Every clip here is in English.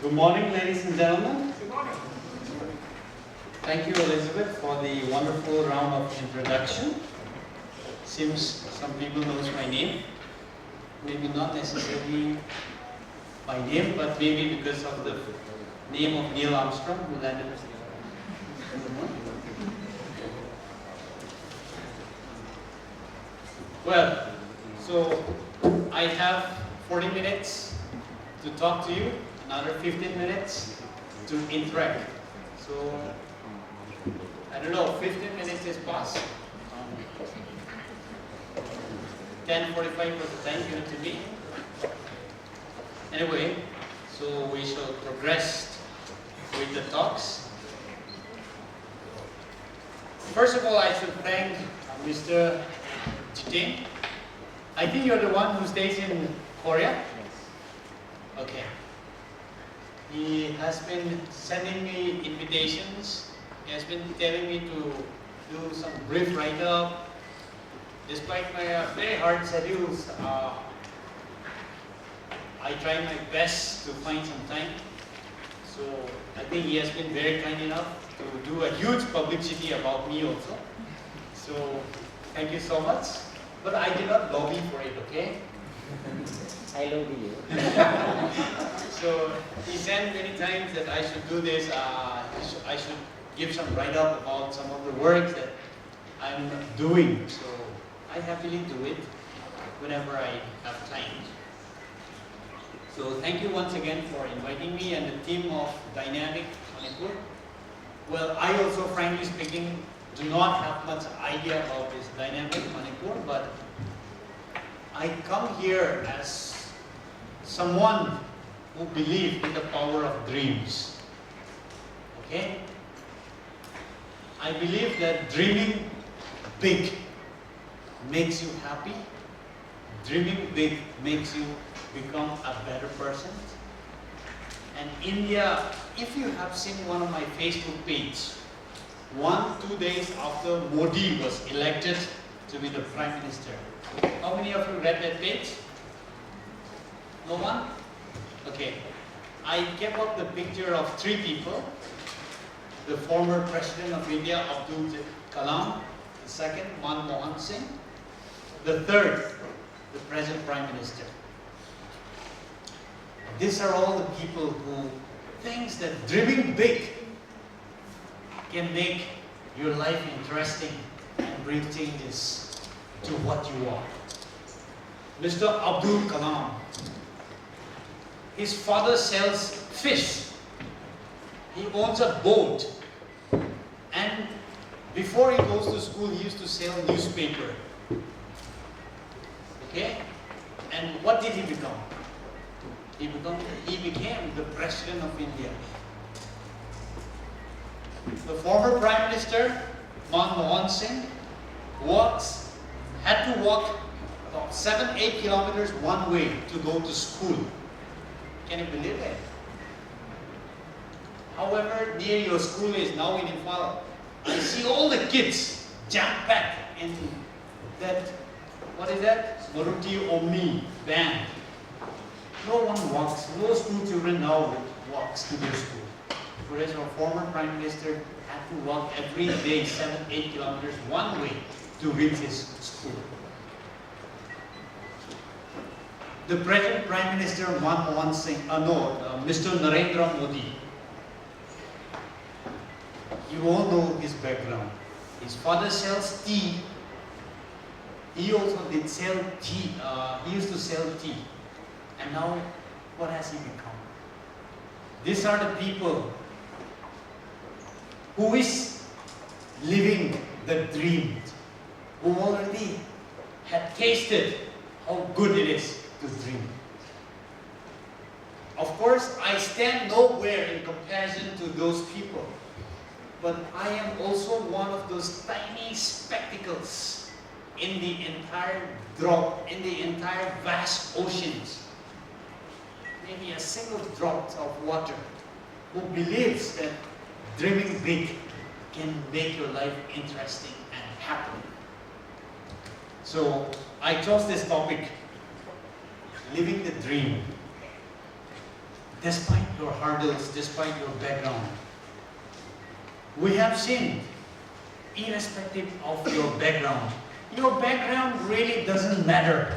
Good morning, ladies and gentlemen. Good morning. Thank you, Elizabeth, for the wonderful round of introduction. Seems some people knows my name. Maybe not necessarily my name, but maybe because of the name of Neil Armstrong, who landed in the moon. Well, so I have 40 minutes to talk to you, another 15 minutes to interact. So, I don't know, 15 minutes is past. 10:45 was the time given to me. Anyway, so we shall progress with the talks. First of all, I should thank Mr. Tousem. I think you're the one who stays in Korea? Yes. Okay. He has been sending me invitations. He has been telling me to do some brief write-up. Despite my very hard schedules, I try my best to find some time. So I think he has been very kind enough to do a huge publicity about me also. So thank you so much. But I did not lobby for it, okay? I lobby you. So he said many times that I should do this. I should give some write-up about some of the work that I'm doing. So I happily do it whenever I have time. So thank you once again for inviting me and the team of Dynamic Manipur. Well, I also, frankly speaking, do not have much idea about this Dynamic Manipur, but I come here as someone who believes in the power of dreams. Okay? I believe that dreaming big makes you happy. Dreaming big makes you become a better person. And India, if you have seen one of my Facebook page, 1-2 days after Modi was elected to be the Prime Minister. How many of you read that page? No one? Okay. I kept up the picture of 3 people. The former President of India, Abdul Kalam. The second, Manmohan Singh. The third, the present Prime Minister. These are all the people who think that dreaming big can make your life interesting and bring changes to what you are. Mr. Abdul Kalam, his father sells fish. He owns a boat. And before he goes to school, he used to sell newspaper. Okay? And what did he become? He became the President of India. The former Prime Minister, Manmohan Singh, had to walk about 7-8 kilometers one way to go to school. Can you believe it? However, near your school is now in Imphal, I see all the kids jam-packed in that, what is that? Maruti Omni van. No one walks, no school children now walks to their school. Whereas our former Prime Minister had to walk every day 7-8 kilometers one way to reach his school. The present Prime Minister Manmohan Singh, Mr. Narendra Modi. You all know his background. His father sells tea. He also did sell tea. He used to sell tea. And now, what has he become? These are the people who is living the dream, who already had tasted how good it is to dream. Of course, I stand nowhere in comparison to those people, but I am also one of those tiny speckles in the entire drop, in the entire vast oceans. Maybe a single drop of water, who believes that dreaming big can make your life interesting and happy. So I chose this topic, living the dream. despite your hurdles, despite your background. We have seen, irrespective of your background really doesn't matter.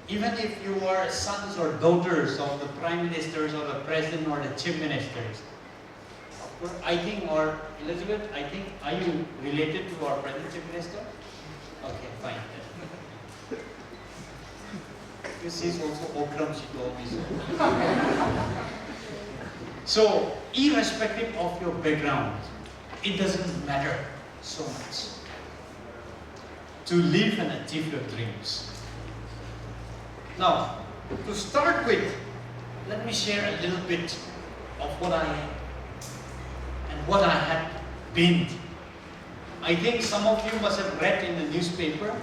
Even if you are sons or daughters of the prime ministers or the president or the chief ministers. Of course, I think, or Elizabeth, I think, are you related to our present chief minister? Okay, fine. This is also Okram, she told me so. So, irrespective of your background, it doesn't matter so much to live and achieve your dreams. Now, to start with, let me share a little bit of what I am and what I had been. I think some of you must have read in the newspaper,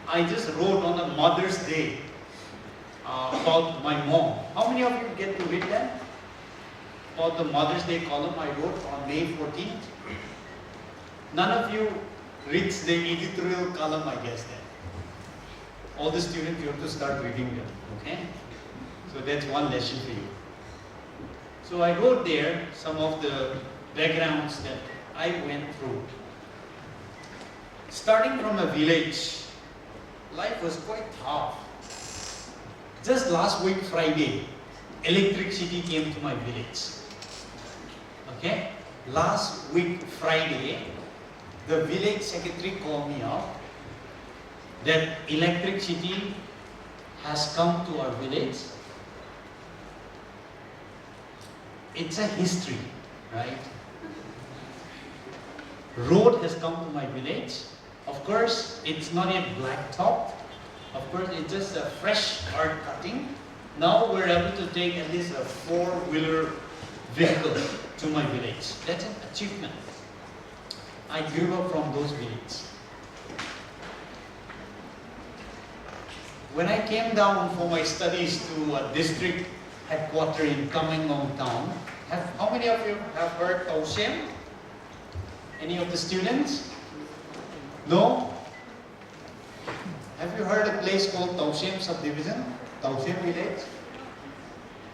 I just wrote on a Mother's Day about my mom. How many of you get to read that? About the Mother's Day column I wrote on May 14th. None of you reads the editorial column, I guess, then. All the students, you have to start reading them, okay? So that's one lesson for you. So I wrote there some of the backgrounds that I went through. Starting from a village, life was quite tough. Just last week, Friday, electricity came to my village. Okay? Last week, Friday, the village secretary called me up that electricity has come to our village. It's a history, right? Road has come to my village. Of course, it's not yet blacktop. Of course, it's just a fresh card cutting. Now we're able to take at least a four-wheeler vehicle to my village. That's an achievement. I grew up from those villages. When I came down for my studies to a district headquarters in Tamenglong town, how many of you have heard Tousem? Any of the students? No? Have you heard a place called Tousem subdivision? Tousem village?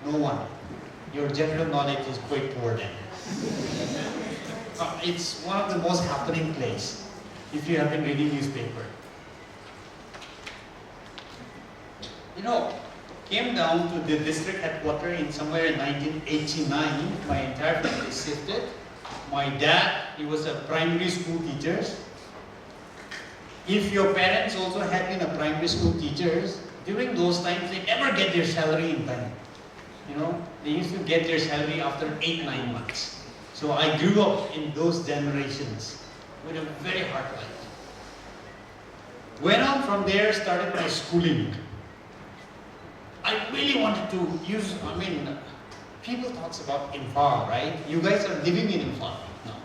No one. Your general knowledge is quite poor then. It's one of the most happening places if you have been reading newspaper. You know, came down to the district headquarters in somewhere in 1989. My entire family shifted. My dad, he was a primary school teacher. If your parents also had been a primary school teachers, during those times they never get their salary in time. You know, they used to get their salary after 8-9 months. So I grew up in those generations with a very hard life. Went on from there, started my schooling. I really wanted to use, people talk about Imphal, right? You guys are living in Imphal now.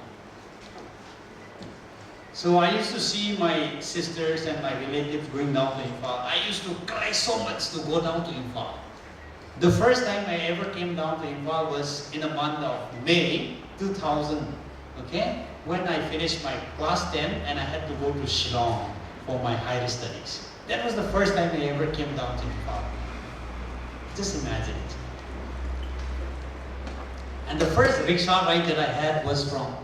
So I used to see my sisters and my relatives going down to Imphal. I used to cry so much to go down to Imphal. The first time I ever came down to Imphal was in the month of May 2000, okay? When I finished my class 10 and I had to go to Shillong for my higher studies. That was the first time I ever came down to Imphal. Just imagine it. And the first rickshaw ride that I had was from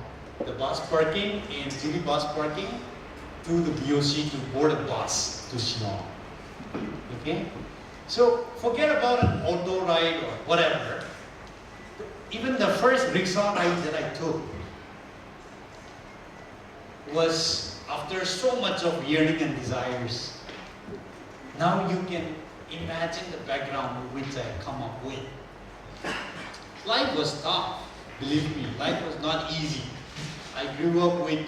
the bus parking in city bus parking to the BOC to board a bus to Shillong. Okay? So forget about an auto ride or whatever. Even the first rickshaw ride that I took was after so much of yearning and desires. Now you can imagine the background which I come up with. Life was tough, believe me. Life was not easy. I grew up with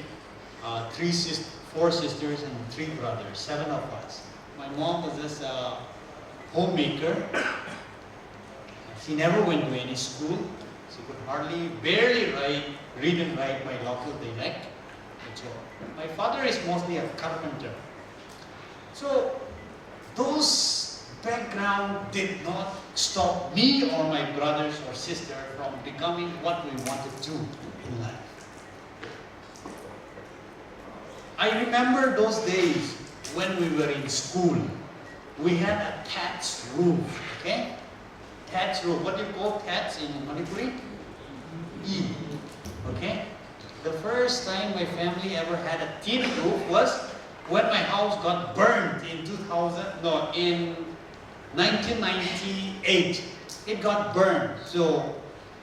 4 sisters and 3 brothers, 7 of us. My mom was just a homemaker. She never went to any school. She could barely read and write my local dialect. My father is mostly a carpenter. So those background did not stop me or my brothers or sister from becoming what we wanted to in life. I remember those days when we were in school. We had a thatched roof, okay? thatch roof. What do you call thatch in Manipur? E. Okay? The first time my family ever had a tin roof was when my house got burned in 1998. It got burned, so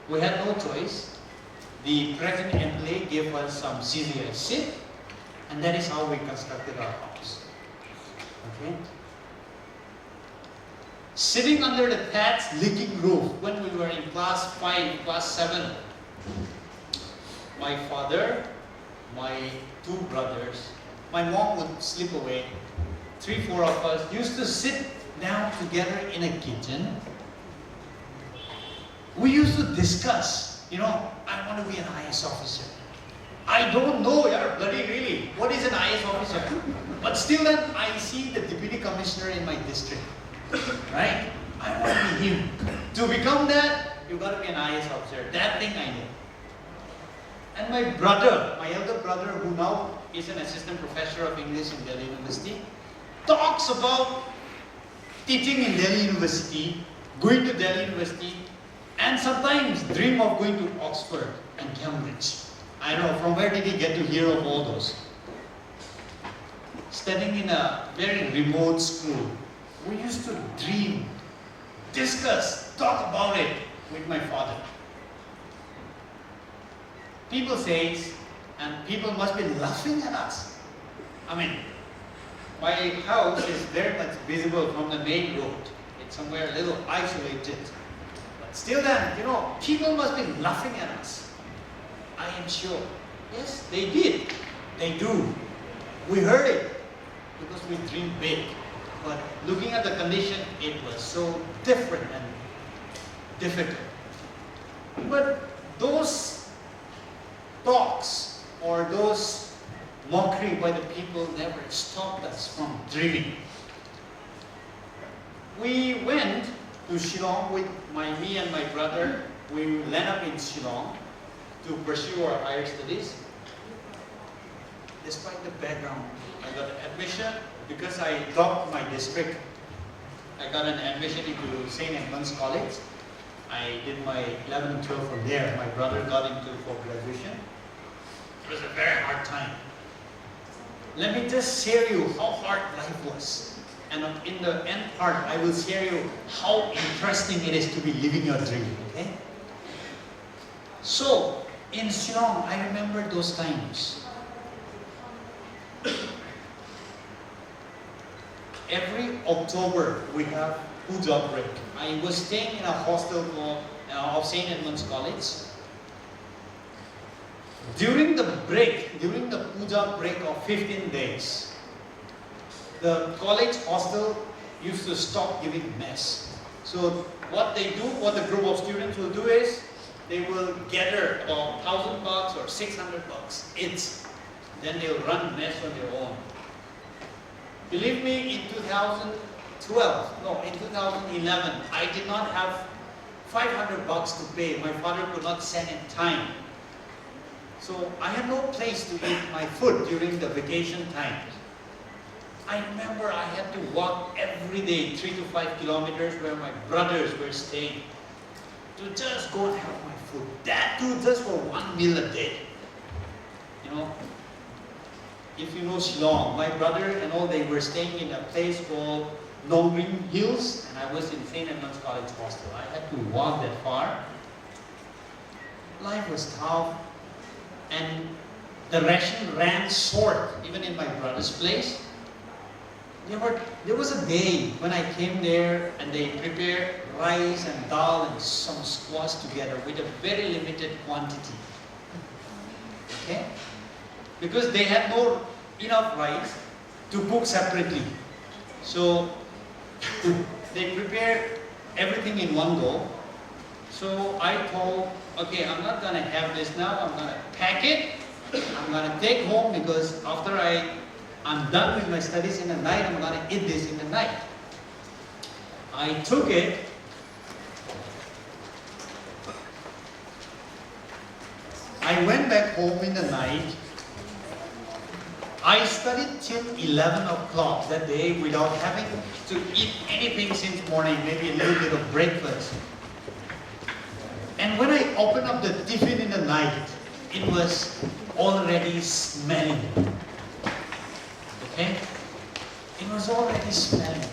we had no choice. The present employee gave us some CZI sit, and that is how we constructed our house. Okay? Sitting under the thatch leaking roof when we were in class 5, class 7, my father, my two brothers, my mom would slip away. 3, 4 of us used to sit down together in a kitchen. We used to discuss, I want to be an IAS officer. I don't know, bloody really, what is an IAS officer? But still then, I see the deputy commissioner in my district, right? I want to be him. To become that, you got to be an IAS officer. That thing I know. And my brother, my elder brother, who now is an assistant professor of English in Delhi University, talks about teaching in Delhi University, going to Delhi University, and sometimes dream of going to Oxford and Cambridge. I don't know, from where did he get to hear of all those? Studying in a very remote school, we used to dream, discuss, talk about it with my father. People say, and people must be laughing at us. I mean, my house is very much visible from the main road. It's somewhere a little isolated. But still then, people must be laughing at us. I am sure. Yes, they did. They do. We heard it because we dream big. But looking at the condition, it was so different and difficult. But those talks or those mockery by the people never stopped us from dreaming. We went to Shillong with me and my brother. We landed up in Shillong to pursue our higher studies. Despite the background, I got an admission because I dropped my district. I got an admission into St. Edmund's College. I did my 11 and 12 from there. My brother got into for graduation. It was a very hard time. Let me just share you how hard life was. And in the end part, I will share you how interesting it is to be living your dream, okay? So, in Shillong, I remember those times. Every October, we have puja break. I was staying in a hostel of St. Edmund's College. During the puja break of 15 days, the college hostel used to stop giving mess. So what the group of students will do is, they will gather about $1,000 or $600 each. Then they'll run mess on their own. Believe me, in 2011, I did not have $500 to pay. My father could not send in time. So I had no place to eat my food during the vacation time. I remember I had to walk every day 3 to 5 kilometers where my brothers were staying to just go and have my food. That too just for 1 meal a day. If you know Shillong, my brother and all, they were staying in a place called Nongring Hills, and I was in St. Edmund's College hostel. I had to walk that far. Life was tough, and the ration ran short, even in my brother's place. There was a day when I came there and they prepared rice and dal and some squash together with a very limited quantity. Okay? Because they had no enough rice to cook separately. So they prepared everything in one go. So I told, okay, I'm not gonna have this now, I'm gonna pack it, I'm gonna take home because after I'm done with my studies in the night, I'm gonna eat this in the night. I took it. I went back home in the night. I studied till 11 o'clock that day without having to eat anything since morning, maybe a little bit of breakfast. opened up the tiffin in the night, it was already smelling. Okay? It was already smelling.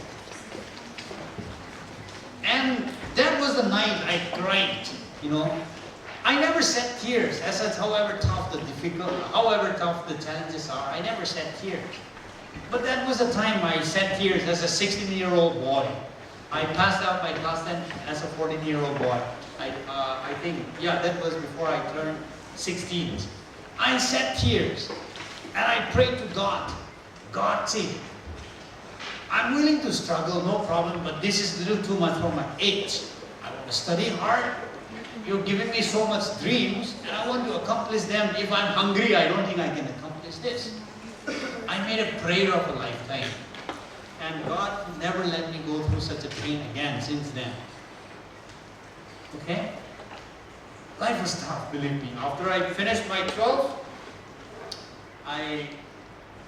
And that was the night I cried, you know. I never shed tears, as such, however tough the challenges are, I never shed tears. But that was the time I shed tears as a 16-year-old boy. I passed out my class 10 as a 14-year-old boy. I think, yeah, that was before I turned 16. I shed tears, and I prayed to God. God, see, I'm willing to struggle, no problem, but this is a little too much for my age. I want to study hard. You're giving me so much dreams, and I want to accomplish them. If I'm hungry, I don't think I can accomplish this. I made a prayer of a lifetime. And God never let me go through such a pain again since then. Okay? Life was tough, believe me. After I finished my 12th, I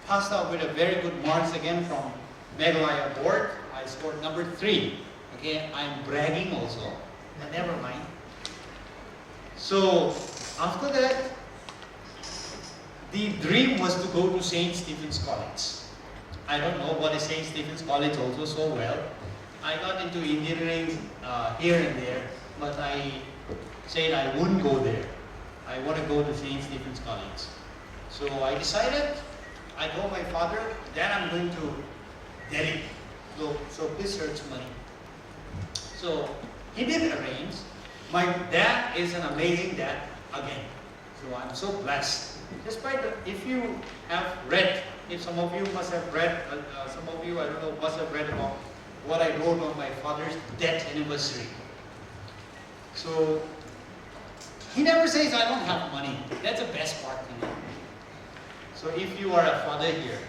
passed out with a very good marks again from Meghalaya board. I scored number 3. Okay, I'm bragging also. But never mind. So, after that, the dream was to go to St. Stephen's College. I don't know what is St. Stephen's College also so well. I got into engineering here and there, but I said I wouldn't go there. I want to go to St. Stephen's College. So I decided, I told my father, Dad, I'm going to Delhi. So please search money. So he did arrange. My dad is an amazing dad again. So I'm so blessed. Despite if you have read, if some of you must have read, some of you, I don't know, must have read about what I wrote on my father's death anniversary. So he never says, I don't have money. That's the best part, you know. So if you are a father here,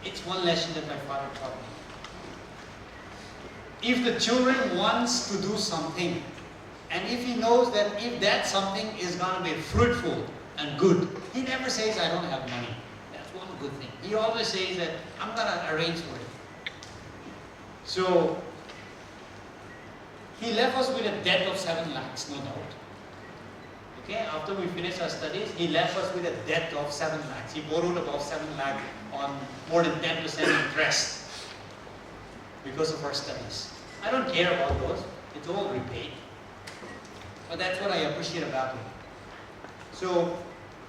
it's one lesson that my father taught me. If the children wants to do something, and if he knows that if that something is going to be fruitful and good, he never says, I don't have money. That's one good thing. He always says that, I'm going to arrange for it. So, he left us with a debt of 7 lakhs, no doubt. Okay, after we finished our studies, he left us with a debt of 7 lakhs. He borrowed about 7 lakhs on more than 10% interest because of our studies. I don't care about those. It's all repaid. But that's what I appreciate about him. So,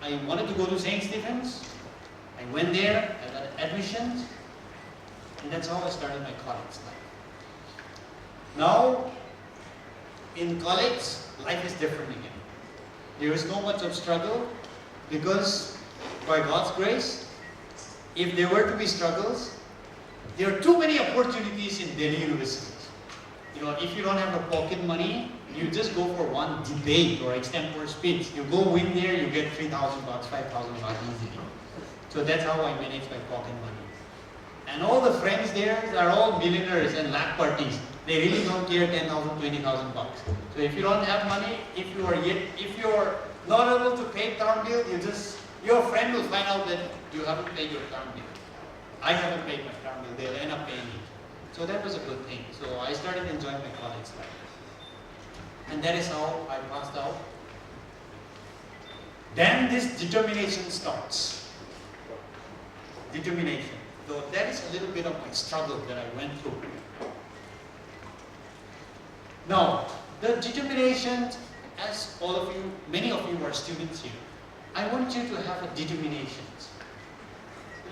I wanted to go to St. Stephen's. I went there, I got admissions, and that's how I started my college life. Now, in college, life is different again. There is no much of struggle because, by God's grace, if there were to be struggles, there are too many opportunities in Delhi universities. You know, if you don't have a pocket money, you just go for one debate or extempore speech. You go in there, you get 3,000 bucks, 5,000 bucks easily. So that's how I manage my pocket money. And all the friends there are all millionaires and lakh parties. They really don't care 10,000, 20,000 bucks. So if you don't have money, if you're not able to pay term bill, your friend will find out that you haven't paid your term bill. I haven't paid my term bill. They'll end up paying it. So that was a good thing. So I started enjoying my college life. And that is how I passed out. Then this determination starts. Determination. So that is a little bit of my struggle that I went through. Now, the determination, as all of you, many of you are students here, I want you to have a determination.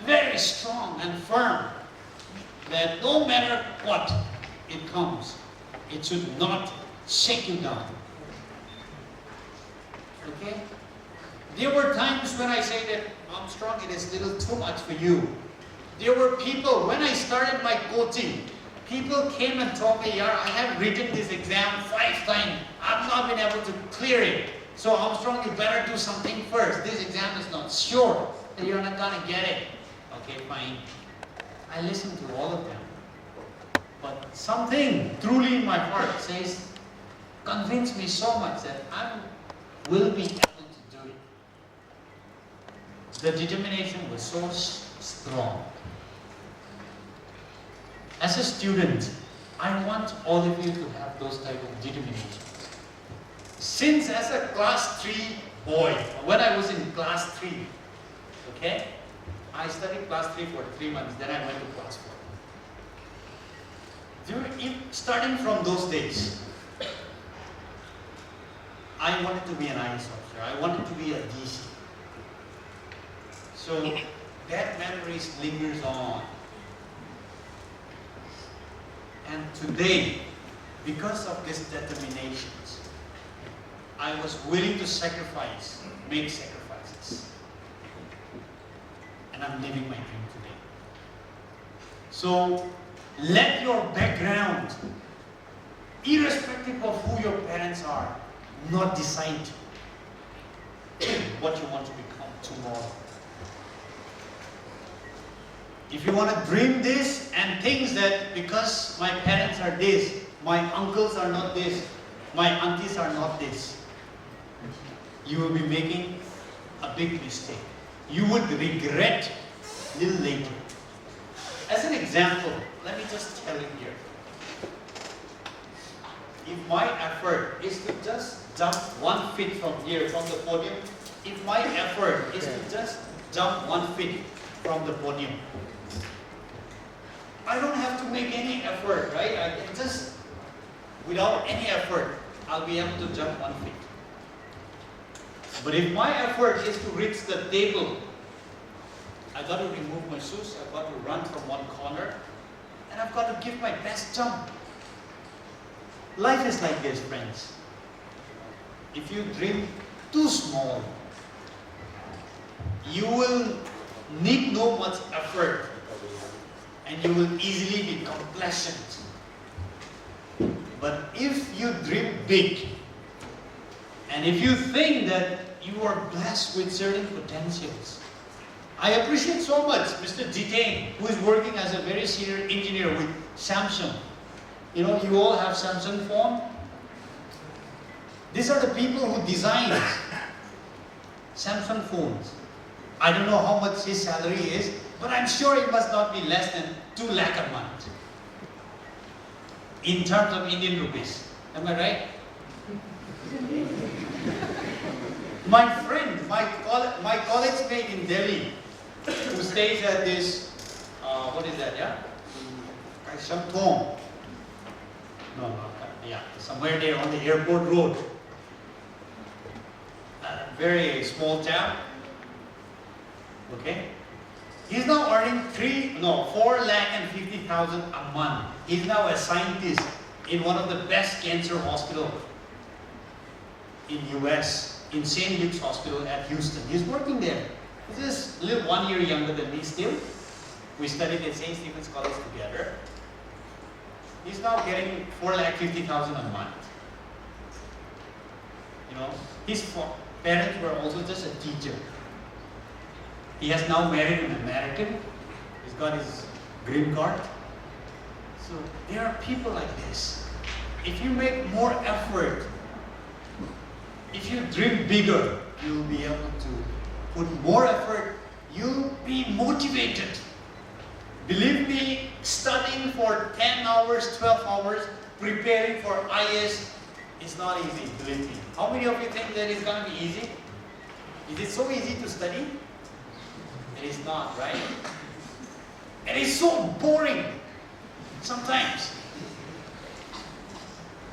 Very strong and firm. That no matter what it comes, it should not shake you down. Okay? There were times when I say that, Armstrong, it is a little too much for you. There were people, when I started my coaching, people came and told me, I have written this exam 5 times. I've not been able to clear it. So Armstrong, you better do something first. This exam is not sure that you're not going to get it. Okay, fine. I listened to all of them. But something truly in my heart says, convince me so much that I will be able to do it. The determination was so strong. As a student, I want all of you to have those type of determinations. Since as a class 3 boy, when I was in class 3, okay, I studied class 3 for 3 months, then I went to class 4. Starting from those days, I wanted to be an IAS officer. I wanted to be a DC. So that memories lingers on. And today, because of these determinations, I was willing to sacrifice, make sacrifices. And I'm living my dream today. So let your background, irrespective of who your parents are, not decide what you want to become tomorrow. If you want to dream this and think that because my parents are this, my uncles are not this, my aunties are not this, you will be making a big mistake. You would regret a little later. As an example, let me just tell you here. If my effort is to just jump 1 feet from here, from the podium, if my effort is to just jump 1 feet from the podium, I don't have to make any effort, right? I can just, without any effort, I'll be able to jump 1 feet. But if my effort is to reach the table, I've got to remove my shoes, I've got to run from one corner, and I've got to give my best jump. Life is like this, friends. If you dream too small, you will need no much effort and you will easily be complacent. But if you dream big, and if you think that you are blessed with certain potentials, I appreciate so much Mr. Jitain, who is working as a very senior engineer with Samsung. You know, you all have Samsung phone. These are the people who design Samsung phones. I don't know how much his salary is, but I'm sure it must not be less than 2 lakh a month. In terms of Indian rupees. Am I right? My friend, my college mate in Delhi, who stays at this, what is that, yeah? Shamthong. No, yeah, somewhere there on the airport road. Very small town. Okay? He's now earning 4,50,000 a month. He's now a scientist in one of the best cancer hospitals in US, in St. Luke's Hospital at Houston. He's working there. He's just a little 1 year younger than me still. We studied at St. Stephen's College together. He's now getting 4,50,000 a month. You know, his parents were also just a teacher. He has now married an American. He's got his green card. So there are people like this. If you make more effort, if you dream bigger, you'll be able to put more effort. You'll be motivated. Believe me, studying for 10 hours, 12 hours, preparing for IAS is not easy, believe me. How many of you think that it's going to be easy? Is it so easy to study? It is not, right? It is so boring sometimes.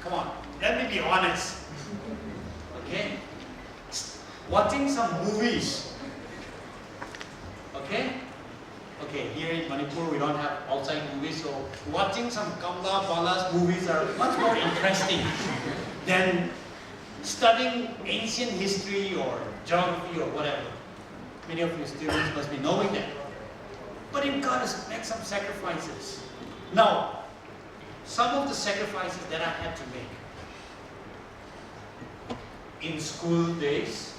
Come on, let me be honest. Okay? Watching some movies. Okay? Okay, here in Manipur we don't have outside movies, so watching some Kamla Bala's movies are much more interesting than studying ancient history or geography or whatever. Many of you students must be knowing that. But you've got to make some sacrifices. Now, some of the sacrifices that I had to make in school days,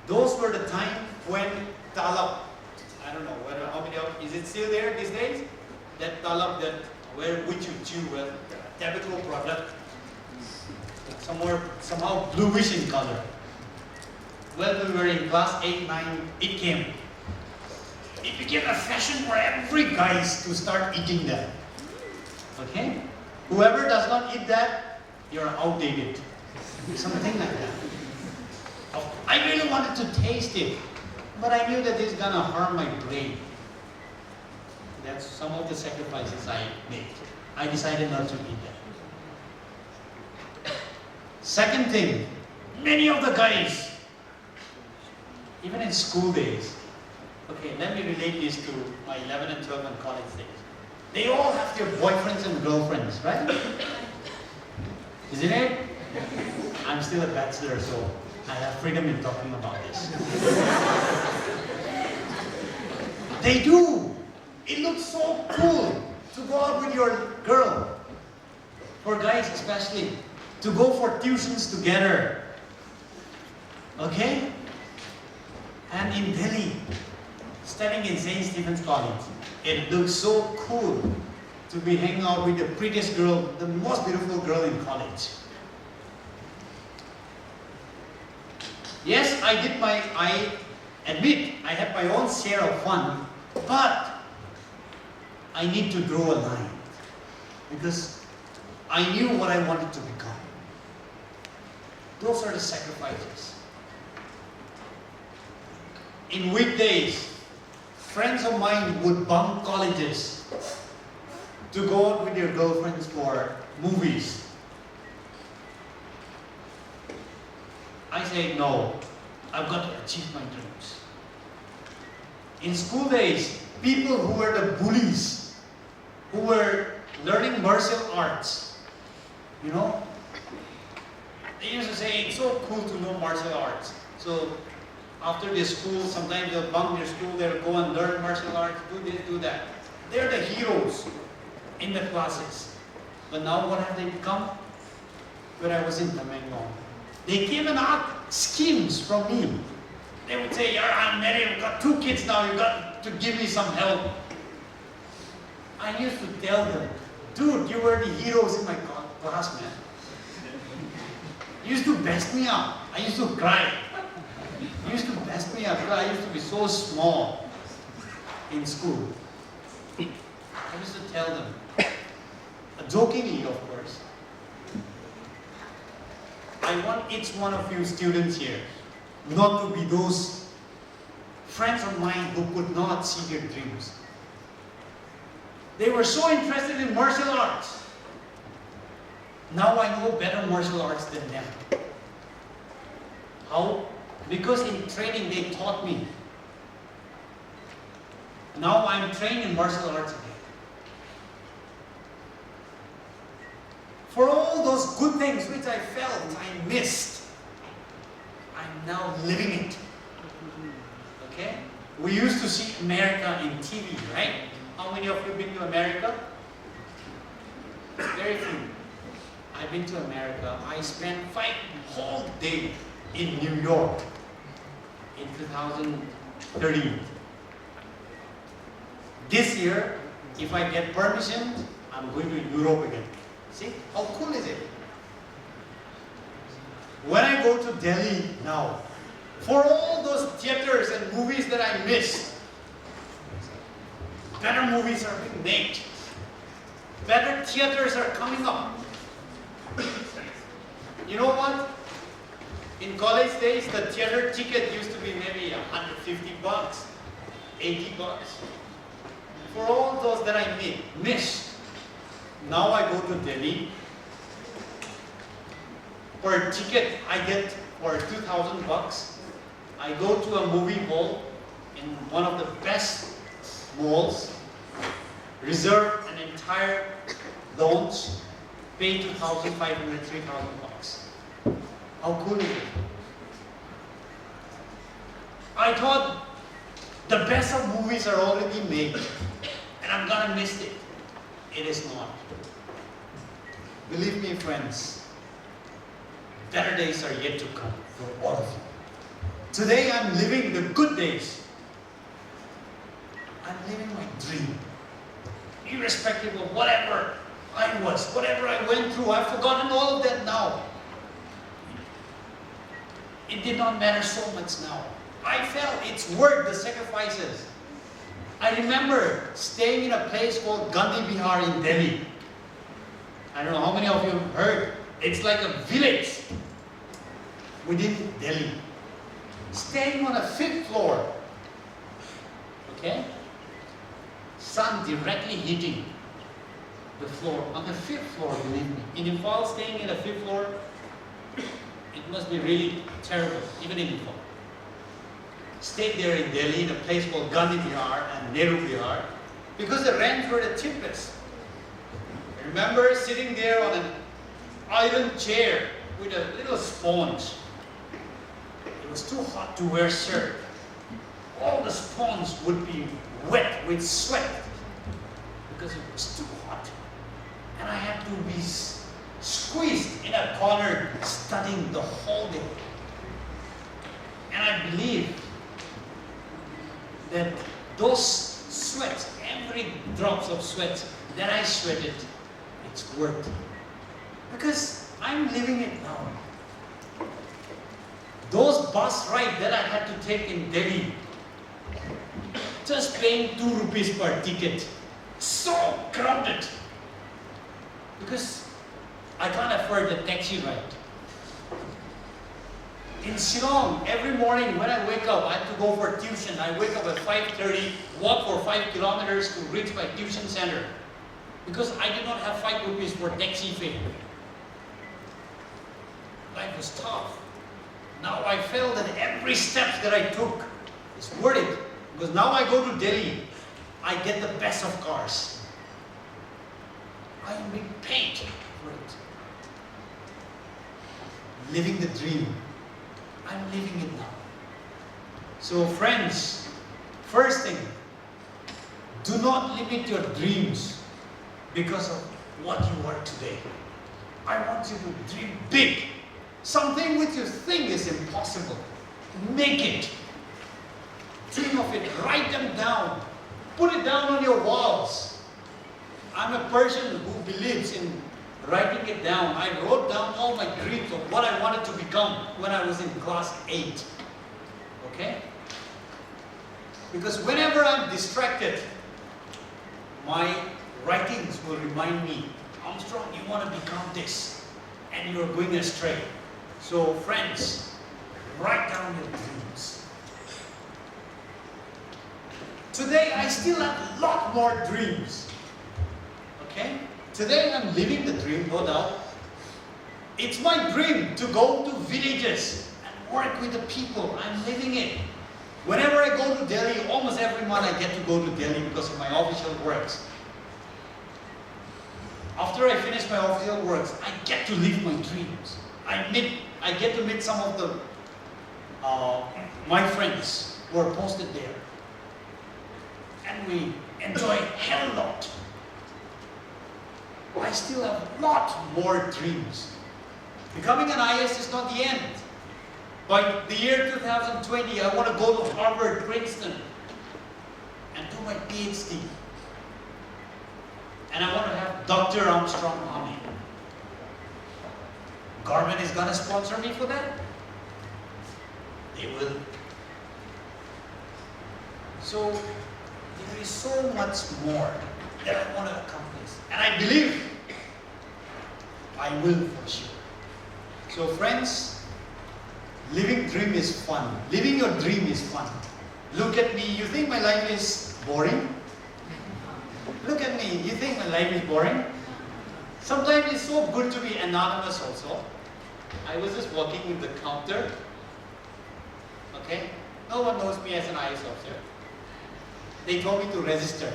those were the time when talab, I don't know whether how many of, is it still there these days? That talab that which you chew with, tobacco product, somehow bluish in color. When we were in class 8, 9, it came. It became a fashion for every guys to start eating that. Okay? Whoever does not eat that, you're outdated. Something like that. I really wanted to taste it, but I knew that it's gonna harm my brain. That's some of the sacrifices I made. I decided not to eat that. Second thing, many of the guys, even in school days, okay, let me relate this to my 11 and 12 and college days. They all have their boyfriends and girlfriends, right? Isn't it? I'm still a bachelor, so I have freedom in talking about this. They do. It looks so cool to go out with your girl. For guys especially, to go for tuitions together. Okay? And in Delhi, studying in St. Stephen's College, it looks so cool to be hanging out with the prettiest girl, the most beautiful girl in college. Yes, I admit, I had my own share of fun, but I need to draw a line because I knew what I wanted to become. Those are the sacrifices. In weekdays, friends of mine would bunk colleges to go out with their girlfriends for movies. I say, no, I've got to achieve my dreams. In school days, people who were the bullies, who were learning martial arts, you know, they used to say, it's so cool to know martial arts. So after their school, sometimes they'll bunk their school, they'll go and learn martial arts, do this, do that. They're the heroes in the classes. But now what have they become? When I was in Tamenglong, they came and asked schemes from me. They would say, I'm married, I've got 2 kids now, you've got to give me some help. I used to tell them, dude, you were the heroes in my class, man. You used to best me up. I used to cry. You used to best me up because I used to be so small in school. I used to tell them, jokingly of course, I want each one of you students here not to be those friends of mine who could not see their dreams. They were so interested in martial arts. Now I know better martial arts than them. How? Because in training they taught me. Now I'm trained in martial arts again. For all those good things which I felt I missed, I'm now living it. Okay? We used to see America in TV, right? How many of you been to America? Very few. I've been to America. I spent 5 whole days in New York in 2013. This year, if I get permission, I'm going to Europe again. See, how cool is it? When I go to Delhi now, for all those theaters and movies that I missed, better movies are being made. Better theaters are coming up. You know what? In college days, the theater ticket used to be maybe $150, $80. For all those that I missed, now I go to Delhi. For a ticket I get for $2,000. I go to a movie hall in one of the best malls, reserve an entire lounge, pay $2,500, $3,000. How cool is it? I thought the best of movies are already made and I'm gonna miss it. It is not. Believe me, friends, better days are yet to come for all of you. Today I'm living the good days. I'm living my dream. Irrespective of whatever I was, whatever I went through, I've forgotten all of that now. It did not matter so much now. I felt it's worth the sacrifices. I remember staying in a place called Gandhi Bihar in Delhi. I don't know how many of you have heard. It's like a village within Delhi. Staying on a 5th floor. Okay? Sun directly hitting the floor. On the 5th floor, believe me. In Imphal, staying in a 5th floor, it must be really terrible, even in Imphal. Stayed there in Delhi, in a place called Gandhi Vihar and Nehru Vihar, because the rents were the cheapest. I remember sitting there on an iron chair with a little sponge. It was too hot to wear shirt. All the sponge would be wet with sweat because it was too hot. And I had to be squeezed in a corner studying the whole day. And I believe that those sweats, every drops of sweat that I sweated, it's worth it. Because I'm living it now. Those bus rides that I had to take in Delhi, just paying 2 rupees per ticket, so crowded. Because I can't afford the taxi ride. In Shillong, every morning when I wake up, I have to go for tuition. I wake up at 5:30, walk for 5 kilometers to reach my tuition center. Because I did not have 5 rupees for taxi fare. Life was tough. Now I felt that every step that I took is worth it. Because now I go to Delhi, I get the best of cars. I am being paid for it. Living the dream. I'm living it now. So friends, first thing, do not limit your dreams because of what you are today. I want you to dream big. Something which you think is impossible. Make it. Dream of it. Write them down. Put it down on your walls. I'm a person who believes in writing it down. I wrote down all my dreams of what I wanted to become when I was in class 8. Okay? Because whenever I'm distracted, my writings will remind me, Armstrong, you want to become this, and you're going astray. So friends, write down your dreams. Today I still have a lot more dreams. Okay? Today I'm living the dream, no doubt. It's my dream to go to villages and work with the people. I'm living it. Whenever I go to Delhi, almost every month I get to go to Delhi because of my official works. After I finish my official works, I get to live my dreams. I get to meet some of the my friends who are posted there. And we enjoy a hell lot. I still have a lot more dreams. Becoming an IAS is not the end. By the year 2020, I want to go to Harvard, Princeton, and do my PhD. And I want to have Dr. Armstrong Pame. Government is going to sponsor me for that? They will. So, there is so much more that I want to accomplish. And I believe I will for sure. So friends, living dream is fun. Living your dream is fun. Look at me. You think my life is boring? Look at me. You think my life is boring? Sometimes it's so good to be anonymous also. I was just walking in the counter. Okay? No one knows me as an IAS officer. They told me to register.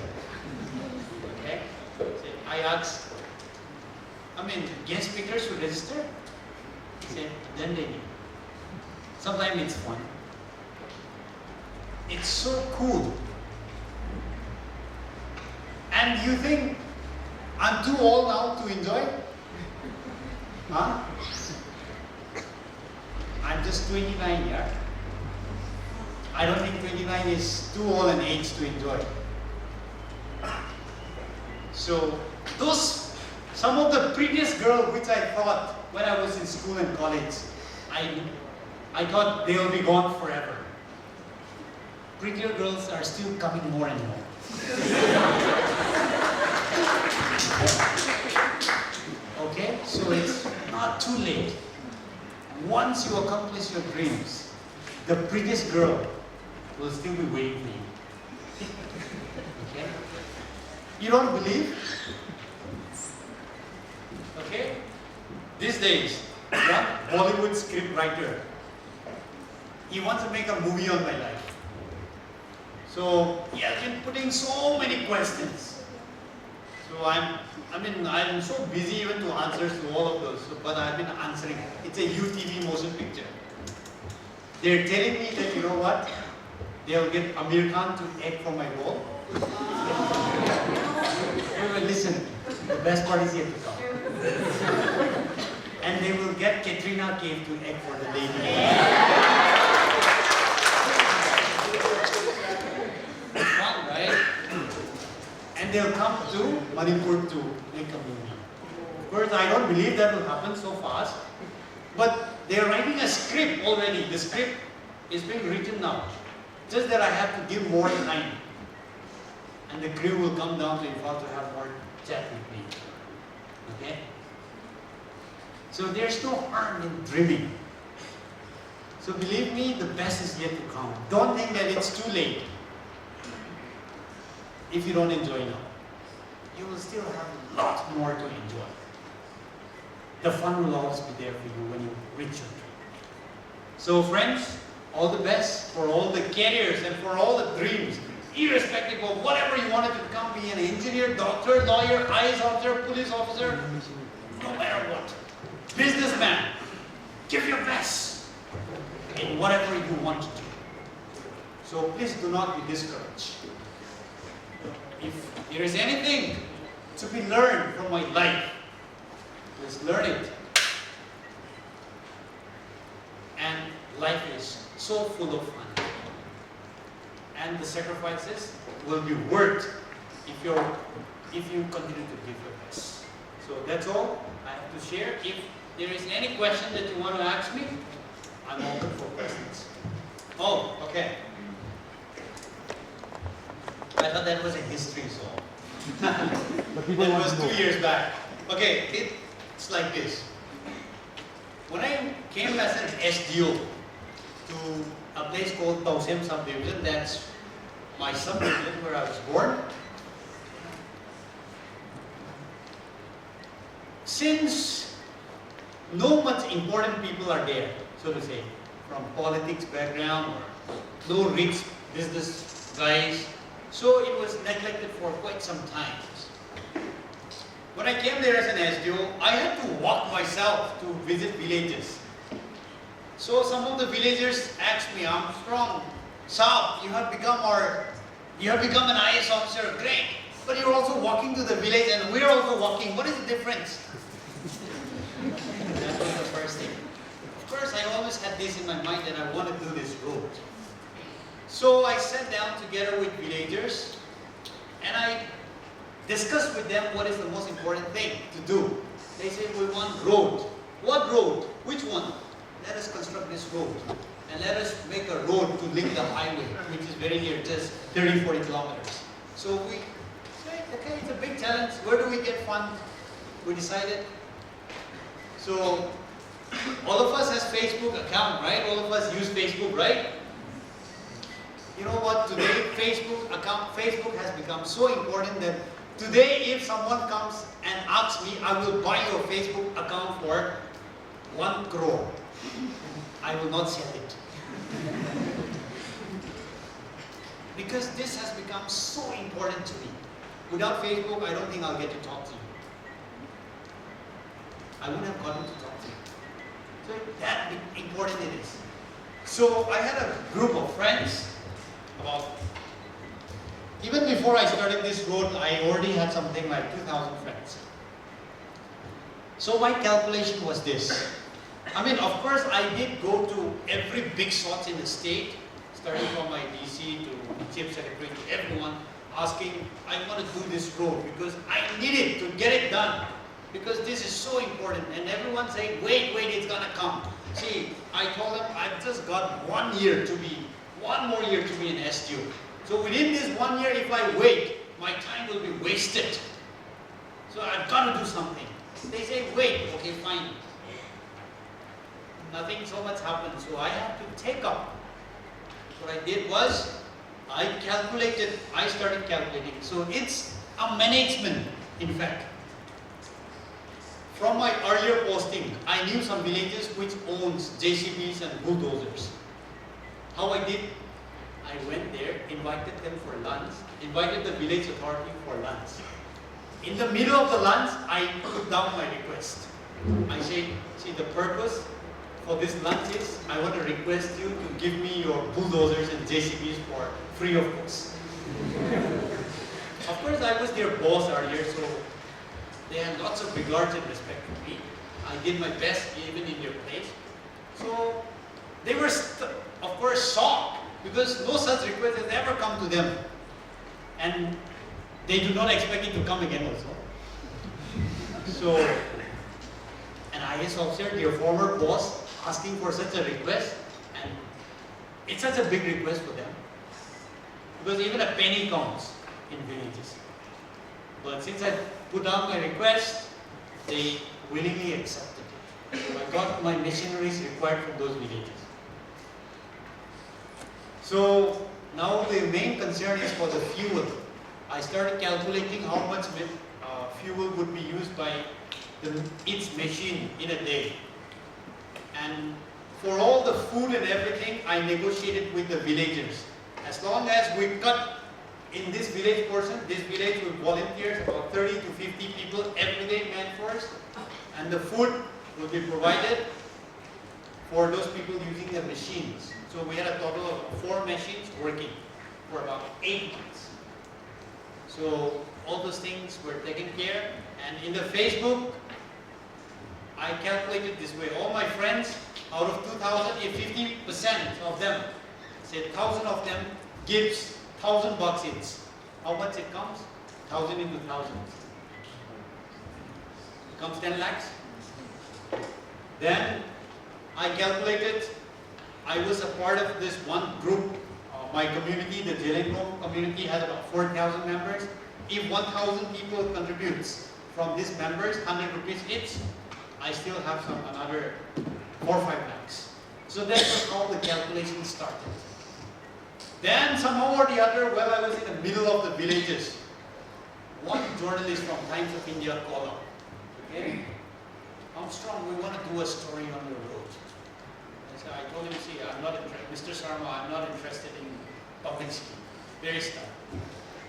Okay? So I asked, guest speakers should register? He said, then they need. Sometimes it's fun. It's so cool. And you think I'm too old now to enjoy? Huh? I'm just 29, yeah? I don't think 29 is too old an age to enjoy. So, some of the prettiest girls which I thought when I was in school and college, I thought they will be gone forever. Prettier girls are still coming more and more. Okay, so it's not too late. Once you accomplish your dreams, the prettiest girl will still be waiting for you. Okay? You don't believe? Okay? These days, one Bollywood script writer, he wants to make a movie on my life. So he has been putting so many questions. So I'm so busy even to answers to all of those, but I've been answering. It's a UTV motion picture. They're telling me that, you know what? They'll get Amir Khan to act for my role. Well, listen, the best part is yet to come. And they will get Katrina Kaif to act for the lady. Fun, right? And they'll come to Manipur to make a movie. Of course, I don't believe that will happen so fast. But they're writing a script already. The script is being written now. Just that I have to give more time. And the crew will come down to Imphal to have more chat with me. Okay? So there's no harm in dreaming. So believe me, the best is yet to come. Don't think that it's too late. If you don't enjoy now, you will still have a lot more to enjoy. The fun will always be there for you when you reach your dream. So friends, all the best for all the careers and for all the dreams, irrespective of whatever you wanted to become, be an engineer, doctor, lawyer, IAS officer, police officer, no matter what. Businessman, give your best in whatever you want to do. So please do not be discouraged. If there is anything to be learned from my life, let's learn it. And life is so full of fun. And the sacrifices will be worth if you continue to give your best. So that's all I have to share. If there is any question that you want to ask me, I'm open for questions. Oh, okay. I thought that was a history song. That was 2 years back. Okay, it's like this. When I came as an SDO to a place called Tousem subdivision, that's my subdivision where I was born. Since no much important people are there, so to say, from politics background or no rich business guys, so it was neglected for quite some time. When I came there as an SDO, I had to walk myself to visit villages. So some of the villagers asked me, Armstrong, Saab, you have become an IAS officer, great, but you're also walking to the village and we're also walking. What is the difference? That was the first thing. Of course, I always had this in my mind that I want to do this road. So I sat down together with villagers and I discussed with them what is the most important thing to do. They said, we want road. What road? Which one? Let us construct this road. And let us make a road to link the highway, which is very near, just 30, 40 kilometers. So we said, okay, it's a big challenge. Where do we get funds? We decided. So all of us has Facebook account, right? All of us use Facebook, right? You know what? Today, Facebook has become so important that today, if someone comes and asks me, I will buy your Facebook account for 1 crore. I will not sell it. Because this has become so important to me. Without Facebook, I don't think I'll get to talk to you. I wouldn't have gotten to talk to you. So that important it is. So I had a group of friends, even before I started this road, I already had something like 2,000 friends. So my calculation was this. I mean, of course, I did go to every big shots in the state, starting from my DC to Chief Secretary to everyone, asking, I want to do this road because I need it to get it done. Because this is so important. And everyone saying, wait, it's going to come. See, I told them, I've just got 1 year to be, 1 more year to be an SDO. So within this 1 year, if I wait, my time will be wasted. So I've got to do something. They say, wait, okay, fine. nothing so much happened. So I have to take up. What I did was, I started calculating. So it's a management, in fact. From my earlier posting, I knew some villages which owns JCBs and bulldozers. How I did? I went there, invited them for lunch, invited the village authority for lunch. In the middle of the lunch, I put down my request. I said, see, the purpose for this lunch is, I want to request you to give me your bulldozers and JCBs for free of cost. Of course, I was their boss earlier, so they had lots of regards and respect for me. I did my best even in their place. So they were, of course, shocked because no such request has ever come to them. And they do not expect it to come again also. So, an IAS officer, their former boss, asking for such a request, and it's such a big request for them. Because even a penny counts in villages. But since I put down my request, they willingly accepted it. So I got my machineries required from those villages. So now the main concern is for the fuel. I started calculating how much fuel would be used by each machine in a day. And for all the food and everything, I negotiated with the villagers. As long as we cut in this village portion, this village with volunteers, about 30 to 50 people every day, man-force, and the food will be provided for those people using the machines. So we had a total of 4 machines working for about 8 months. So all those things were taken care, and in the Facebook, I calculated this way. All my friends, out of 2,000, if 50% of them, say 1,000 of them gives $1,000 each. How much it comes? 1,000 into 1,000. It comes 10 lakhs. Then I calculated, I was a part of this one group. My community, the Jelengong community, has about 4,000 members. If 1,000 people contributes from these members, 100 rupees each, I still have another 4 or 5 lakhs. So that was how the calculation started. Then somehow or the other, while I was in the middle of the villages, one journalist from Times of India called up. Okay, Armstrong, we want to do a story on your road. I told him, see, I'm not interested, Mr. Sharma, I'm not interested in publicity. Very stuff.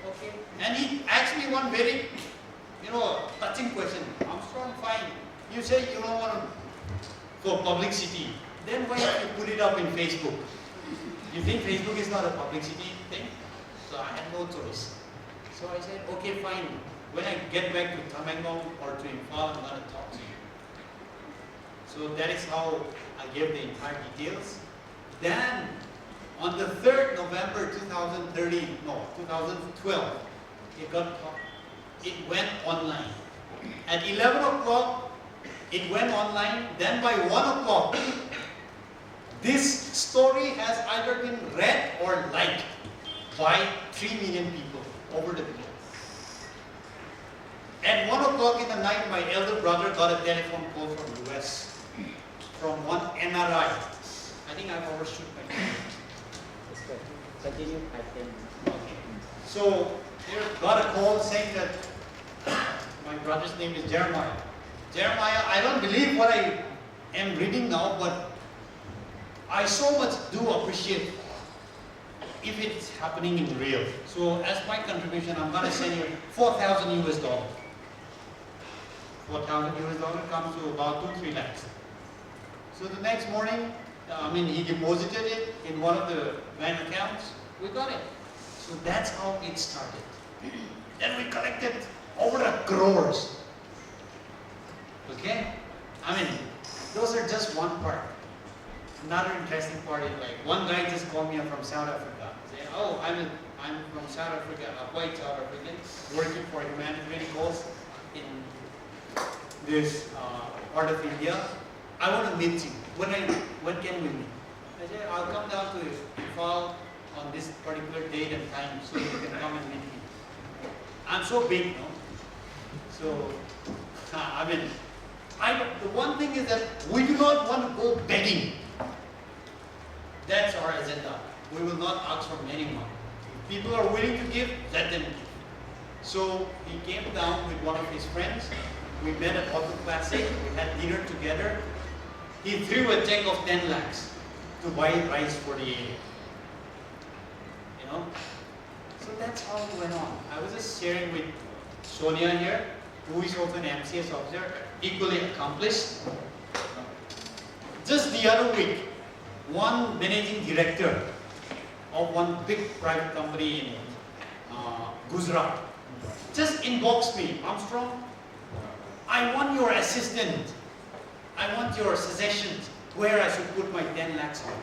Okay. And he asked me one very, touching question. Armstrong, fine. You say you don't want to for publicity. Then why don't you put it up in Facebook? You think Facebook is not a publicity thing? So I had no choice. So I said, okay, fine. When I get back to Tamenggong or to Imphal, I'm going to talk to you. So that is how I gave the entire details. Then, on the 3rd November 2012, it went online. At 11 o'clock, it went online. Then by 1 o'clock, this story has either been read or liked by 3 million people over the globe. At 1 o'clock in the night, my elder brother got a telephone call from US, from one NRI. I think I've overshoot my time. Continue, I think. Okay. So, they got a call saying that my brother's name is Jeremiah. Jeremiah, I don't believe what I am reading now, but I so much do appreciate if it's happening in real. So as my contribution, I'm going to send you 4,000 US dollars. 4,000 US dollars comes to about 2-3 lakhs. So the next morning, he deposited it in one of the bank accounts. We got it. So that's how it started. Then we collected over 1 crore. Okay? Those are just one part. Another interesting part is like, one guy just called me up from South Africa. Saying, oh, I'm from South Africa, a white South African, working for humanitarian cause in this part of India. I want to meet you. When can we meet? I said, I'll come down to Imphal on this particular date and time so you can come and meet me. I'm so big, no? So, The one thing is that we do not want to go begging. That's our agenda. We will not ask from anyone. If people are willing to give, let them give. So he came down with one of his friends. We met at Auto Classic. We had dinner together. He threw a check of 10 lakhs to buy rice for the area. You know? So that's how it went on. I was just sharing with Sonia here, who is also an MCS officer, equally accomplished. Just the other week, one managing director of one big private company in Gujarat just inboxed me, Armstrong, I want your assistant. I want your suggestions where I should put my 10 lakhs on.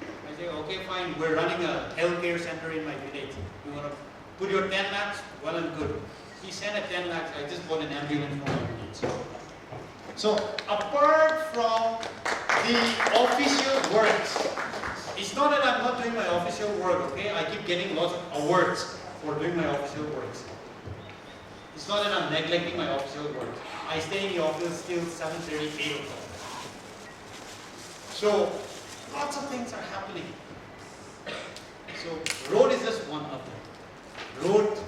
I say, okay, fine, we're running a healthcare center in my village. You want to put your 10 lakhs? Well and good. He sent a 10 lakhs, I just bought an ambulance for my village. So, apart from the official works, it's not that I'm not doing my official work, okay? I keep getting lots of awards for doing my official works. It's not that I'm neglecting my official work. I stay in the office till 7:30, 8 o'clock. So, lots of things are happening. So, road is just one of them. Road,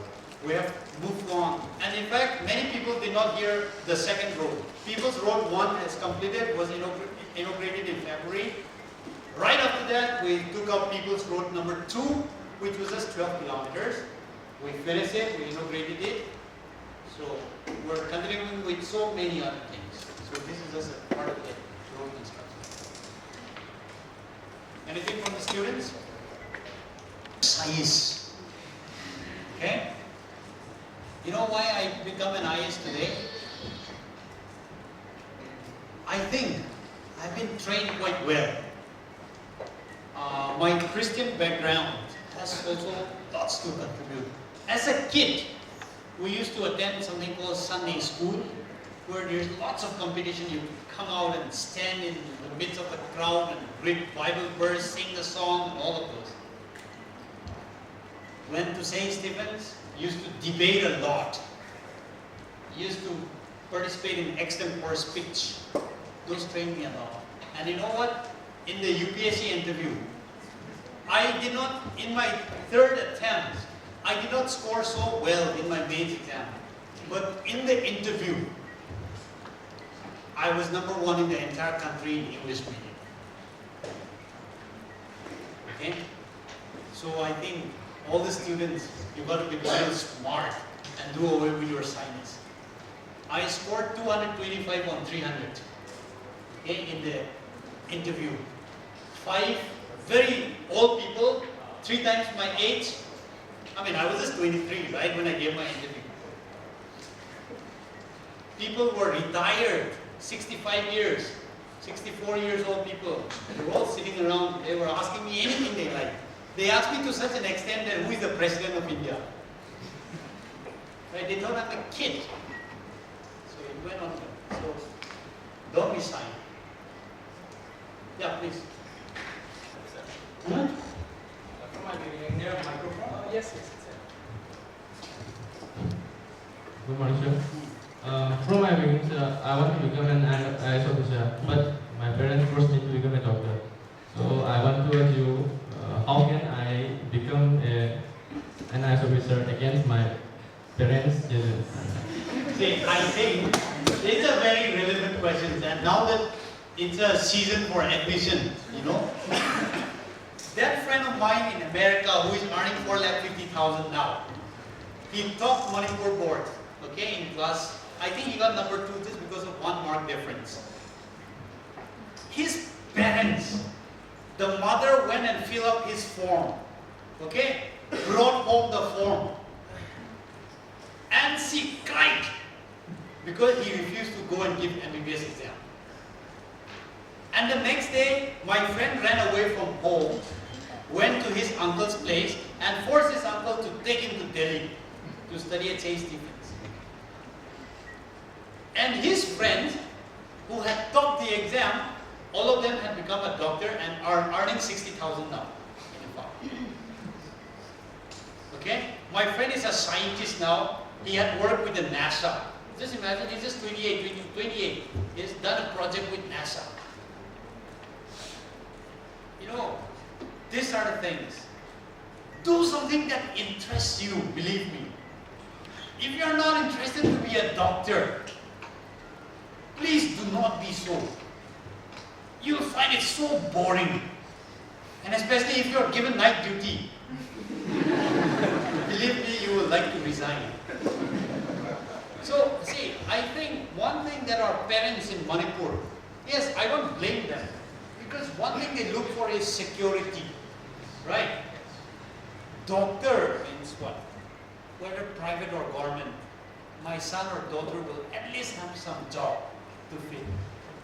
we have moved on. And in fact, many people did not hear the second road. People's Road 1 has completed, was inaugurated in February. Right after that, we took up People's Road number 2, which was just 12 kilometers. We finished it, we inaugurated it. So we're continuing with so many other things. So this is just a part of the road construction. Anything from the students? IAS. Okay? You know why I become an IAS today? I think I've been trained quite well. My Christian background has also lots to contribute. As a kid, we used to attend something called Sunday school, where there's lots of competition. You come out and stand in the midst of the crowd and read Bible verse, sing the song, and all of those. Went to St. Stephen's, used to debate a lot. Used to participate in extempore speech. Those trained me a lot. And you know what? In the UPSC interview, I did not, in my third attempt, I did not score so well in my mains exam. But in the interview, I was number 1 in the entire country in English medium. Okay? So I think all the students, you've got to be very smart and do away with your shyness. I scored 225 on 300, okay, in the interview. 5 very old people, 3 times my age. I mean, I was just 23, right, when I gave my interview. People were retired, 65 years, 64 years old people. They were all sitting around, they were asking me anything they liked. They asked me to such an extent that who is the President of India? Right? They thought I'm a kid. So it went on. So don't be shy. Yeah, please. From my beginning, there microphone? Yes. Good morning, sir. From my beginning, I want to become an IAS officer, but my parents forced me to become a doctor. So I want to ask you, how can I become an IAS officer against my parents' wishes? See, I think it's a very relevant question, and now that it's a season for admission, you know. That friend of mine in America who is earning 4,50,000 now, he topped Manipur board, okay, in class. I think he got number 2 just because of 1 mark difference. His parents, the mother went and filled up his form, okay, brought home the form, and she cried because he refused to go and give MBBS exam. And the next day, my friend ran away from home, went to his uncle's place, and forced his uncle to take him to Delhi to study at St. Stephen's. And his friends, who had topped the exam, all of them had become a doctor and are earning 60,000 now in Nepal. Okay? My friend is a scientist now. He had worked with the NASA Just imagine, he's just 28. He's done a project with NASA. You know, these are the things. Do something that interests you, believe me. If you are not interested to be a doctor, please do not be so. You'll find it so boring. And especially if you are given night duty. Believe me, you will like to resign. So, see, I think one thing that our parents in Manipur, yes, I don't blame them. Because one thing they look for is security. Right? Doctor means what? Whether private or government, my son or daughter will at least have some job to fit.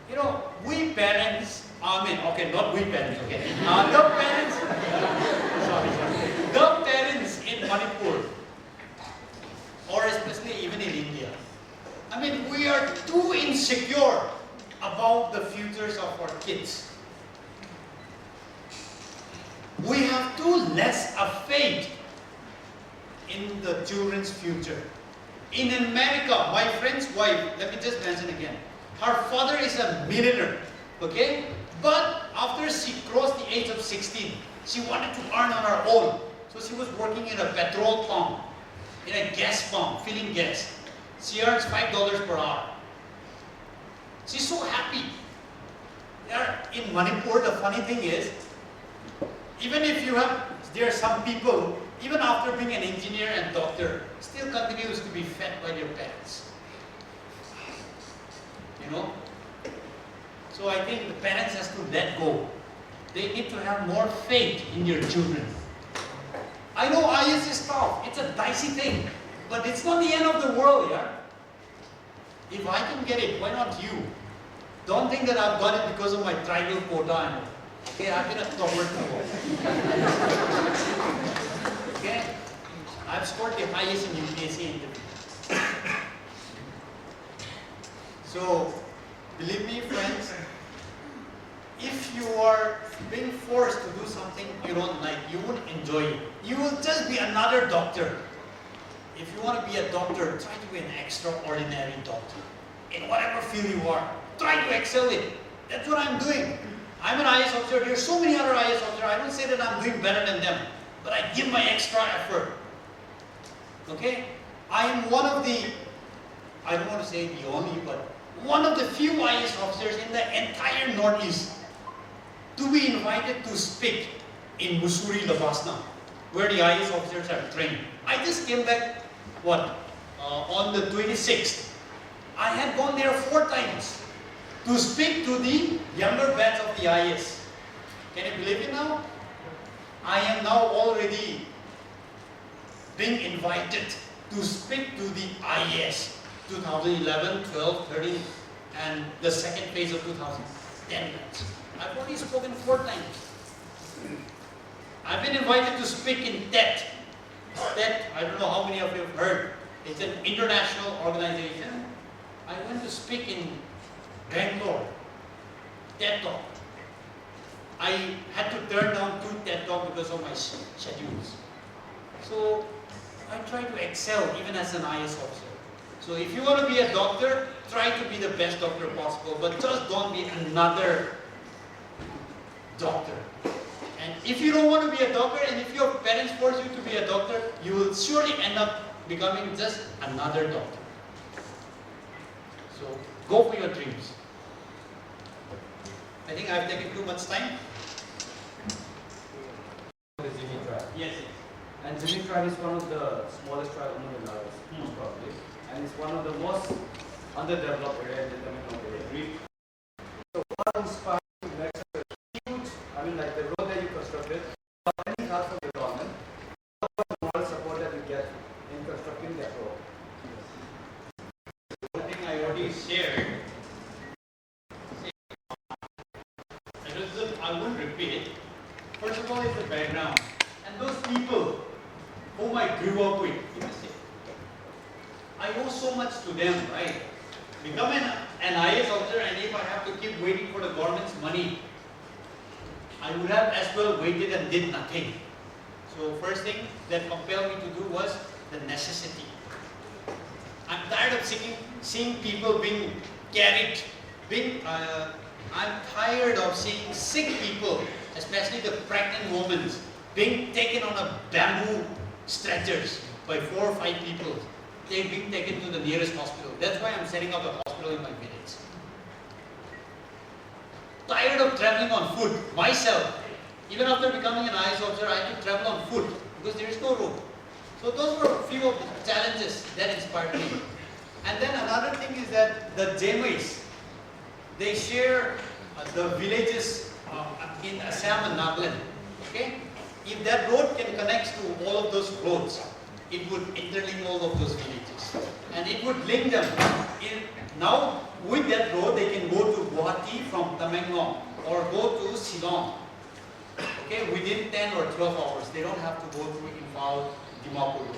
You know, we parents, okay, not we parents, okay. The parents, the parents in Manipur, or especially even in India, I mean, we are too insecure about the futures of our kids. We have too less of faith in the children's future. In America, my friend's wife, let me just mention again, her father is a millionaire, okay? But after she crossed the age of 16, she wanted to earn on her own. So she was working in a petrol pump, in a gas pump, filling gas. She earns $5 per hour. She's so happy. In Manipur, the funny thing is, even if you have, there are some people, even after being an engineer and doctor, still continues to be fed by their parents. You know? So I think the parents has to let go. They need to have more faith in their children. I know IAS is tough. It's a dicey thing. But it's not the end of the world, yeah? If I can get it, why not you? Don't think that I've got it because of my tribal quota. Okay, I've been a topper too. Okay? I've scored the highest in UPSC interview. So, believe me, friends, if you are being forced to do something you don't like, you won't enjoy it. You will just be another doctor. If you want to be a doctor, try to be an extraordinary doctor. In whatever field you are, try to excel it. That's what I'm doing. I'm an IAS officer. There are so many other IAS officers. I don't say that I'm doing better than them, but I give my extra effort. Okay? I am one of the, I don't want to say the only, but one of the few IAS officers in the entire Northeast to be invited to speak in Mussoorie, Lavasna, where the IAS officers are trained. I just came back, on the 26th. I had gone there 4 times to speak to the younger batch of the IAS. Can you believe it now? I am now already being invited to speak to the IAS 2011, 12, 13, and the second phase of 2010. I've already spoken 4 times. I've been invited to speak in TET. TET, I don't know how many of you have heard. It's an international organization. I went to speak in Bangalore, TED Talk. I had to turn down 2 TED Talk because of my schedules. So I try to excel even as an IAS officer. So if you want to be a doctor, try to be the best doctor possible, but just don't be another doctor. And if you don't want to be a doctor, and if your parents force you to be a doctor, you will surely end up becoming just another doctor. So go for your dreams. I think I've taken too much time. The Jimmy trial. Yes. And Jimmy trial is one of the smallest trial among the largest, most probably. And it's one of the most underdeveloped area in the community. So what inspired you to make such a huge, I mean like the road that you constructed, without any help from the government, what was the moral support that you get in constructing that road? One thing I already shared, I won't repeat it. First of all, is the background. And those people whom I grew up with, I owe so much to them, right? Become an IAS officer, and if I have to keep waiting for the government's money, I would have as well waited and did nothing. So first thing that compelled me to do was the necessity. I'm tired of seeing people being carried, I'm tired of seeing sick people, especially the pregnant women, being taken on a bamboo stretchers by 4 or 5 people. They're being taken to the nearest hospital. That's why I'm setting up a hospital in my village. Tired of traveling on foot myself. Even after becoming an IAS officer, I had to travel on foot because there is no road. So those were a few of the challenges that inspired me. And then another thing is that the Jamis, they share the villages in Assam and Nagaland. Okay? If that road can connect to all of those roads, it would interlink all of those villages. And it would link them. Now, with that road, they can go to Guwahati from Tamenglong or go to Shillong. Okay, within 10 or 12 hours. They don't have to go through Imphal, Dimapur road.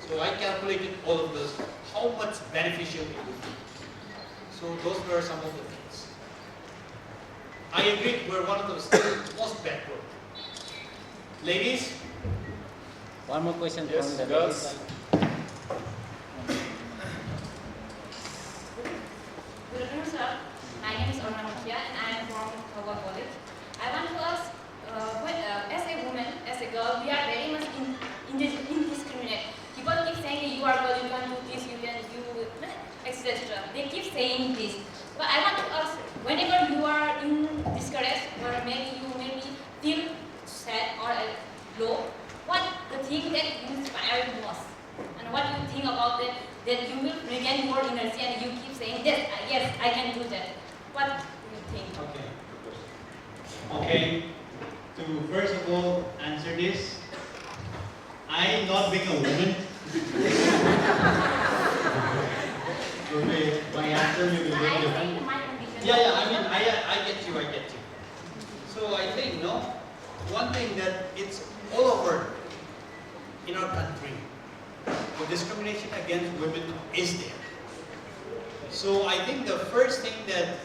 So I calculated all of those, how much beneficial it would be. So those were some of the things. I agree, we're one of the most backward. Ladies? One more question Yes, from the girls. ladies. Good afternoon, sir. My name is Armstrong Pame and I am from Tousem College. I want to ask, as a woman, as a girl, we are very much indiscriminate. People keep saying you are girl, you can do this, you can do etc. They keep saying this. But I want to ask, whenever you are discouraged or maybe you feel sad or low, what the thing that you inspire you most? And what you think about it, that you will regain more energy and you keep saying, yes, I can do that. What do you think? Okay. Okay. To first of all answer this, I not being a woman. So my answer will be very I different. think my condition. Yeah, I mean, I get you. So I think, one thing that it's all over in our country, the discrimination against women is there. So I think the first thing that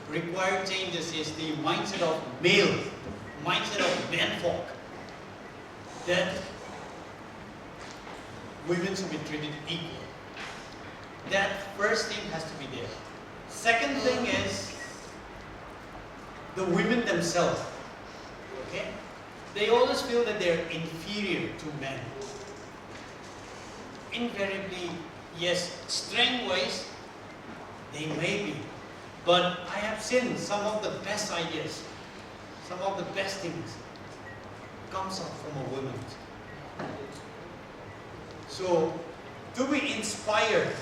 required changes is the mindset of male, mindset of menfolk, that women should be treated equal. That first thing has to be there. Second thing is the women themselves. Okay? They always feel that they're inferior to men. Invariably, yes, strength-wise, they may be. But I have seen some of the best ideas, some of the best things comes out from a woman. So, to be inspired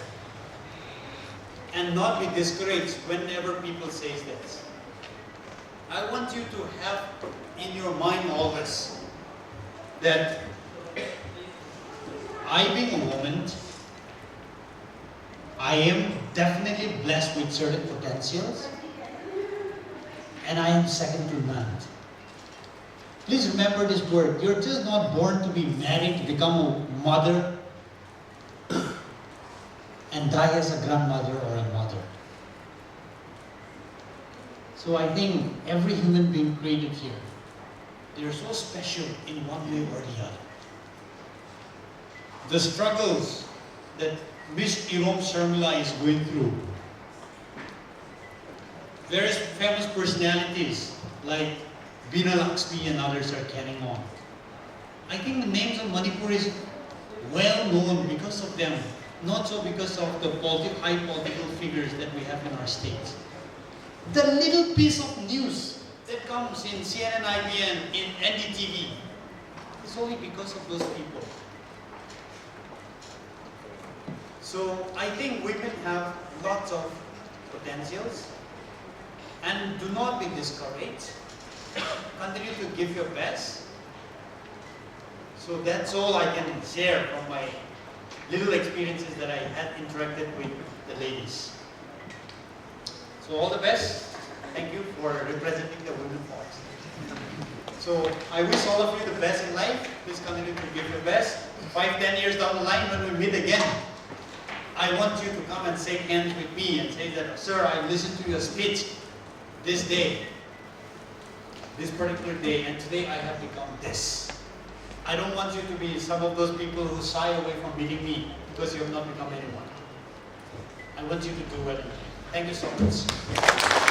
and not be discouraged whenever people say this, I want you to have in your mind always that I being a woman, I am definitely blessed with certain potentials and I am second to none. Please remember this word. You're just not born to be married, to become a mother and die as a grandmother or a mother. So I think every human being created here, they are so special in one way or the other. The struggles that Miss Irom Sharmila is going through, various famous personalities like Bina Lakshmi and others are carrying on. I think the names of Manipur is well known because of them, not so because of the high political figures that we have in our states. The little piece of news that comes in CNN, IBN, in NDTV, is only because of those people. So I think women have lots of potentials and do not be discouraged. Continue to give your best. So that's all I can share from my little experiences that I had interacted with the ladies. So all the best. Thank you for representing the women force. So I wish all of you the best in life. Please continue to give your best. 5-10 years down the line when we meet again, I want you to come and shake hands with me and say that, sir, I listened to your speech this day, this particular day, and today I have become this. I don't want you to be some of those people who shy away from meeting me because you have not become anyone. I want you to do well. Thank you so much.